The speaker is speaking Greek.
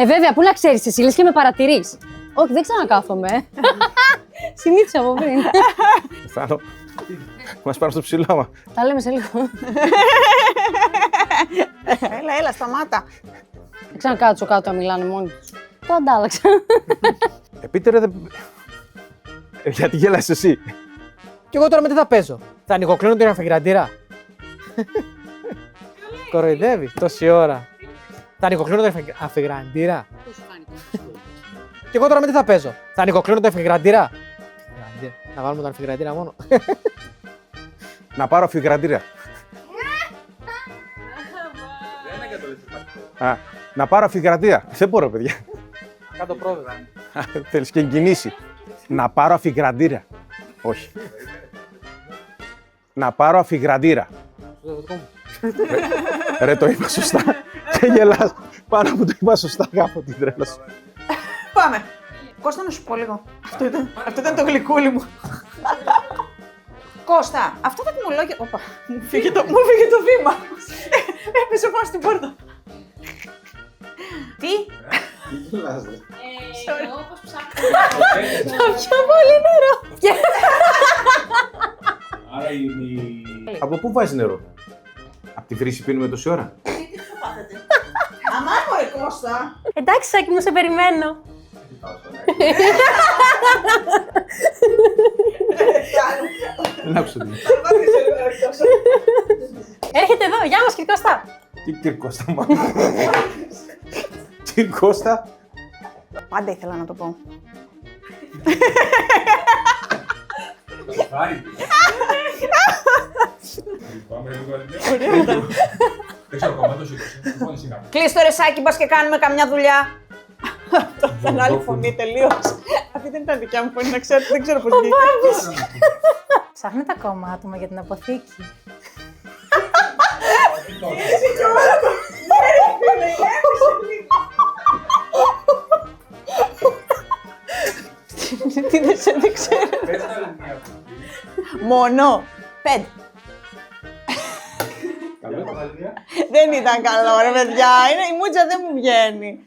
Βέβαια, πού να ξέρεις εσύ, λες και με παρατηρείς. Όχι, δεν ξανακάθομαι. Συνήθισα από πριν. Φτάνω. Μας πάρουν στο ψηλό, άμα. Τα λέμε σε λίγο. Έλα, σταμάτα. Δεν ξανακάτσω κάτω να μιλάνε μόνοι τους. Το αντάλλαξα. Επίτερε δεν. Γιατί γέλασες εσύ. Και εγώ τώρα με τι θα παίζω. Θα ανοιγοκλίνω την αφιγραντήρα. Κοροϊδεύει τόση ώρα. Θα ανοιγοκλίνω την αφιγραντήρα. Και εγώ τώρα με τι θα παίζω. Θα ανοιγοκλίνω την αφιγραντήρα. Να βάλουμε τον αφιγραντήρα μόνο. Να πάρω αφιγραντήρα. Α, να πάρω αφιγραντήρα. Δεν μπορώ, παιδιά. Κάτω πρόβεδα. Θέλεις και εγκινήσει. Να πάρω αφιγραντήρα. Όχι. Να πάρω αφιγραντήρα. Ρε, το είπα σωστά. Και γελάς. Πάνω που το είπα σωστά, γράφω την τρέλα σου. Πάμε. Κώστα, να σου πω λίγο. Αυτό ήταν το γλυκούλι μου. Κώστα, αυτό το τιμολόγιο. Όπα, μου φύγε το βήμα. Έπεσε πάνω στην πόρτα. Τι? Όπως ψάχνω. Θα πιω πολύ νερό. Άρα Από πού βάζει νερό. Από τη βρύση πίνουμε τόση ώρα. Αμά μωρέ Κώστα. Εντάξει, Σάκη μου, σε περιμένω. Δεν άκουσα τι. Έρχεται εδώ, γεια μας κύριε Κώστα. Τι Κυρκώστα, μάλλον. Κυρκώστα. Πάντα ήθελα να το πω. Πάμε λίγο. Δεν ξέρω ακόμα, το σήκωσε. Κλείς το ρεσάκι, μπας και κάνουμε καμιά δουλειά. Αυτό ήταν άλλη φωνή τελείως. Αυτή δεν ήταν δικιά μου φωνή, να ξέρετε, δεν ξέρω πώς βγήκε. Ψάχνετε ακόμα άτομα για την αποθήκη. Τι δεν ξέρω. Μόνο 5. Δεν ήταν καλό ρε παιδιά, η μούτσα δεν μου βγαίνει.